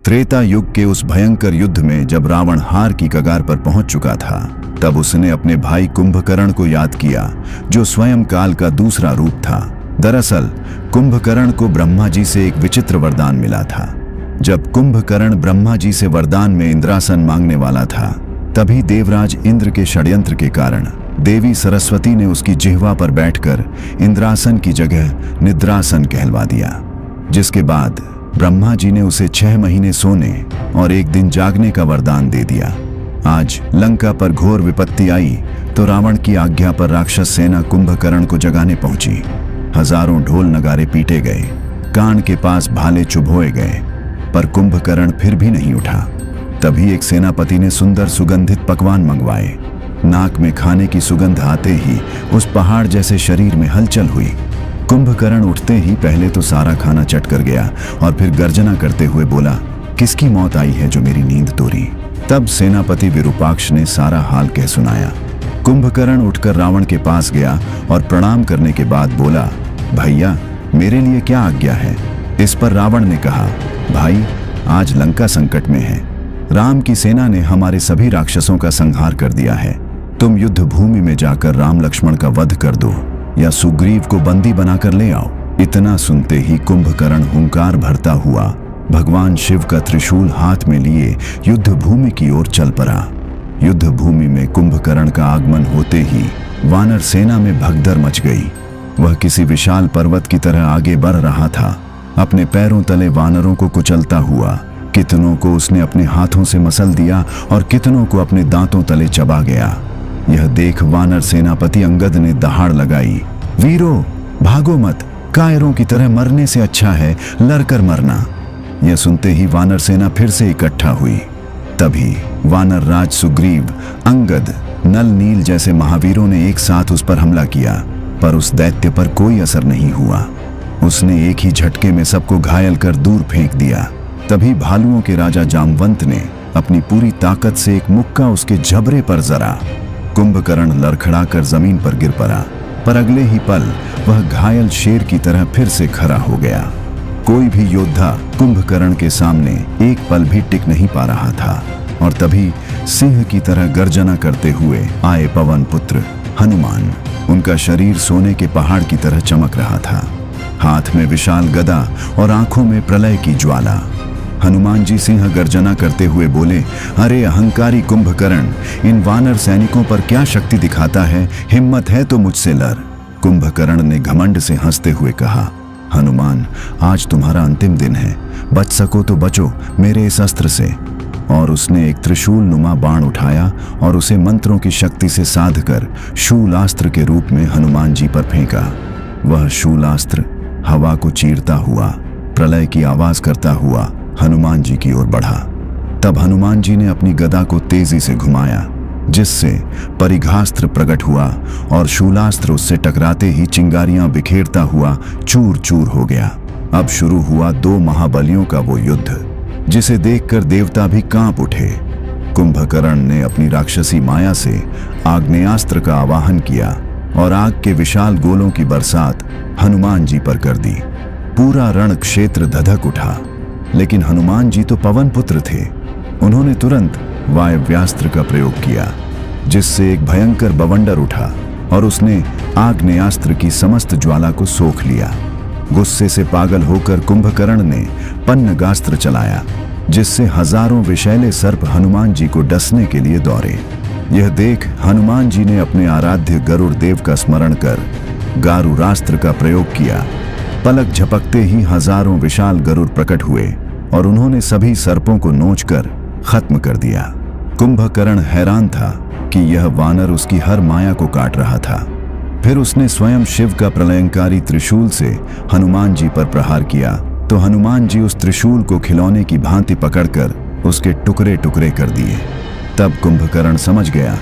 त्रेता युग के उस भयंकर युद्ध में जब रावण हार की कगार पर पहुंच चुका था, तब उसने अपने भाई कुंभकर्ण को याद किया, जो स्वयं काल का दूसरा रूप था। दरअसल कुंभकर्ण को ब्रह्मा जी से एक विचित्र वरदान मिला था। जब कुंभकर्ण ब्रह्मा जी से वरदान में इंद्रासन मांगने वाला था, तभी देवराज इंद्र के षड्यंत्र के कारण देवी सरस्वती ने उसकी जिह्वा पर बैठकर इंद्रासन की जगह निद्रासन कहलवा दिया, जिसके बाद ब्रह्मा जी ने उसे 6 महीने सोने और 1 दिन जागने का वरदान दे दिया। आज लंका पर घोर विपत्ति आई तो रावण की आज्ञा पर राक्षस सेना कुंभकर्ण को जगाने पहुंची। हजारों ढोल नगारे पीटे गए, कान के पास भाले चुभोए गए, पर कुंभकर्ण फिर भी नहीं उठा। तभी एक सेनापति ने सुंदर सुगंधित पकवान मंगवाए। नाक में खाने की सुगंध आते ही उस पहाड़ जैसे शरीर में हलचल हुई। कुंभकर्ण उठते ही पहले तो सारा खाना चट कर गया और फिर गर्जना करते हुए बोला, किसकी मौत आई है जो मेरी नींद तोड़ी। तब सेनापति विरूपाक्ष ने सारा हाल कह सुनाया। कुंभकर्ण उठकर रावण के पास गया और प्रणाम करने के बाद बोला, भैया मेरे लिए क्या आज्ञा है। इस पर रावण ने कहा, भाई आज लंका संकट में है। राम की सेना ने हमारे सभी राक्षसों का संहार कर दिया है। तुम युद्ध भूमि में जाकर राम लक्ष्मण का वध कर दो या सुग्रीव को बंदी बनाकर ले आओ। इतना सुनते ही कुंभकर्ण हुंकार भरता हुआ भगवान शिव का त्रिशूल हाथ में लिए युद्ध भूमि की ओर चल पड़ा। युद्ध भूमि में कुंभकर्ण का आगमन होते ही वानर सेना में भगदड़ मच गई। वह किसी विशाल पर्वत की तरह आगे बढ़ रहा था। अपने पैरों तले वानरों को कुचलता हुआ कितनों को उसने अपने हाथों से मसल दिया और कितनों को अपने दांतों तले चबा गया। यह देख वानर सेनापति अंगद ने दहाड़ लगाई, वीरों भागो मत, कायरों की तरह मरने से अच्छा है लड़कर मरना। यह सुनते ही वानर सेना फिर से इकट्ठा हुई। तभी वानर राज सुग्रीव, अंगद, नल नील जैसे महावीरों ने एक साथ उस पर हमला किया, पर उस दैत्य पर कोई असर नहीं हुआ। उसने एक ही झटके में सबको घायल कर दूर फेंक दिया। तभी भालुओं के राजा जामवंत ने अपनी पूरी ताकत से एक मुक्का उसके जबड़े पर जरा। कुंभकर्ण लड़खड़ा कर जमीन पर गिर पड़ा, पर अगले ही पल वह घायल शेर की तरह फिर से खड़ा हो गया। कोई भी योद्धा कुंभकर्ण के सामने एक पल भी टिक नहीं पा रहा था। और तभी सिंह की तरह गर्जना करते हुए आए पवन पुत्र हनुमान। उनका शरीर सोने के पहाड़ की तरह चमक रहा था, हाथ में विशाल गदा और आंखों में प्रलय की ज्वाला। हनुमान जी सिंह गर्जना करते हुए बोले, अरे अहंकारी कुंभकर्ण, इन वानर सैनिकों पर क्या शक्ति दिखाता है, हिम्मत है तो मुझसे लड़। कुंभकर्ण ने घमंड से हंसते हुए कहा, हनुमान आज तुम्हारा अंतिम दिन है, बच सको तो बचो मेरे इस अस्त्र से। और उसने एक त्रिशूल नुमा बाण उठाया और उसे मंत्रों की शक्ति से साध कर शूलास्त्र के रूप में हनुमान जी पर फेंका। वह शूलास्त्र हवा को चीरता हुआ, प्रलय की आवाज करता हुआ हनुमान जी की ओर बढ़ा। तब हनुमान जी ने अपनी गदा को तेजी से घुमाया, जिससे परिघास्त्र प्रकट हुआ और शूलास्त्र उससे टकराते ही चिंगारियां बिखेरता हुआ चूर चूर हो गया। अब शुरू हुआ 2 महाबलियों का वो युद्ध, जिसे देखकर देवता भी कांप उठे। कुंभकर्ण ने अपनी राक्षसी माया से आग्नेयास्त्र का आवाहन किया और आग के विशाल गोलों की बरसात हनुमान जी पर कर दी। पूरा रण क्षेत्र धधक उठा, लेकिन हनुमान जी तो पवन पुत्र थे। उन्होंने तुरंत वायव्यास्त्र का प्रयोग किया, जिससे एक भयंकर बवंडर उठा और उसने आग्नेयास्त्र की समस्त ज्वाला को सोख लिया। गुस्से से पागल होकर कुंभकर्ण ने पन्नगास्त्र चलाया, जिससे हजारों विषैले सर्प हनुमान जी को डसने के लिए दौड़े। यह देख हनुमान जी ने अपने आराध्य गरुड़ देव का स्मरण कर गारुरास्त्र का प्रयोग किया। पलक झपकते ही हजारों विशाल गरुड़ प्रकट हुए और उन्होंने सभी सर्पों को नोचकर खत्म कर दिया। कुंभकर्ण हैरान था कि यह वानर उसकी हर माया को काट रहा था। फिर उसने स्वयं शिव का प्रलयंकारी त्रिशूल से हनुमान जी पर प्रहार किया, तो हनुमान जी उस त्रिशूल को खिलौने की भांति पकड़कर उसके टुकड़े टुकड़े कर दिए। तब कुंभकर्ण समझ गया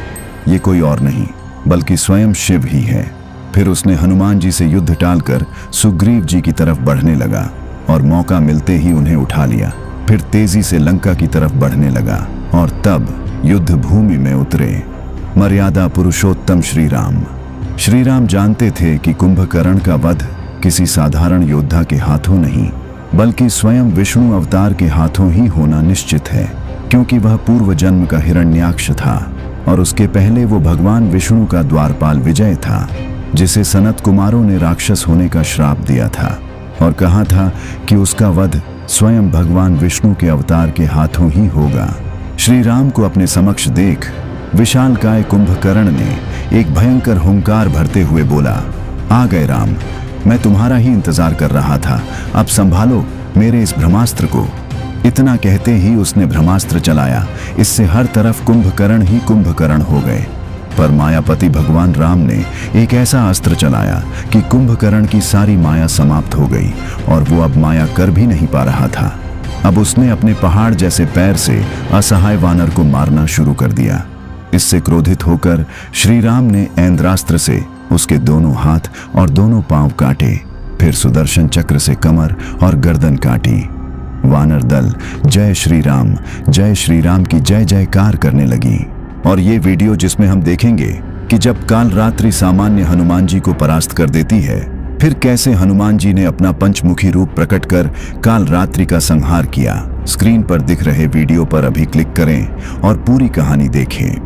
ये कोई और नहीं बल्कि स्वयं शिव ही है। फिर उसने हनुमान जी से युद्ध टालकर सुग्रीव जी की तरफ बढ़ने लगा और मौका मिलते ही उन्हें उठा लिया। फिर तेजी से लंका की तरफ बढ़ने लगा और तब युद्ध भूमि में उतरे मर्यादा पुरुषोत्तम श्री राम। श्री राम जानते थे कि कुंभकर्ण का वध किसी साधारण योद्धा के हाथों नहीं बल्कि स्वयं विष्णु अवतार के हाथों ही होना निश्चित है, क्योंकि वह पूर्व जन्म का हिरण्याक्ष था और उसके पहले वो भगवान विष्णु का द्वारपाल विजय था, जिसे सनत कुमारों ने राक्षस होने का श्राप दिया था और कहा था कि उसका वध स्वयं भगवान विष्णु के अवतार के हाथों ही होगा। श्री राम को अपने समक्ष देख विशालकाय कुंभकर्ण ने एक भयंकर हुंकार भरते हुए बोला, आ गए राम, मैं तुम्हारा ही इंतजार कर रहा था, अब संभालो मेरे इस ब्रह्मास्त्र को। इतना कहते ही उसने ब्रह्मास्त्र चलाया। इससे हर तरफ कुंभकर्ण ही कुंभकर्ण हो गए। पर मायापति भगवान राम ने एक ऐसा अस्त्र चलाया कि कुंभकर्ण की सारी माया समाप्त हो गई और वो अब माया कर भी नहीं पा रहा था। अब उसने अपने पहाड़ जैसे पैर से असहाय वानर को मारना शुरू कर दिया। इससे क्रोधित होकर श्री राम ने ऐन्द्रास्त्र से उसके दोनों हाथ और दोनों पांव काटे, फिर सुदर्शन चक्र से कमर और गर्दन काटी। वानर दल जय श्री राम की जय जयकार करने लगी। और ये वीडियो जिसमें हम देखेंगे कि जब काल रात्रि सामान्य हनुमान जी को परास्त कर देती है, फिर कैसे हनुमान जी ने अपना पंचमुखी रूप प्रकट कर काल रात्रि का संहार किया। स्क्रीन पर दिख रहे वीडियो पर अभी क्लिक करें और पूरी कहानी देखें।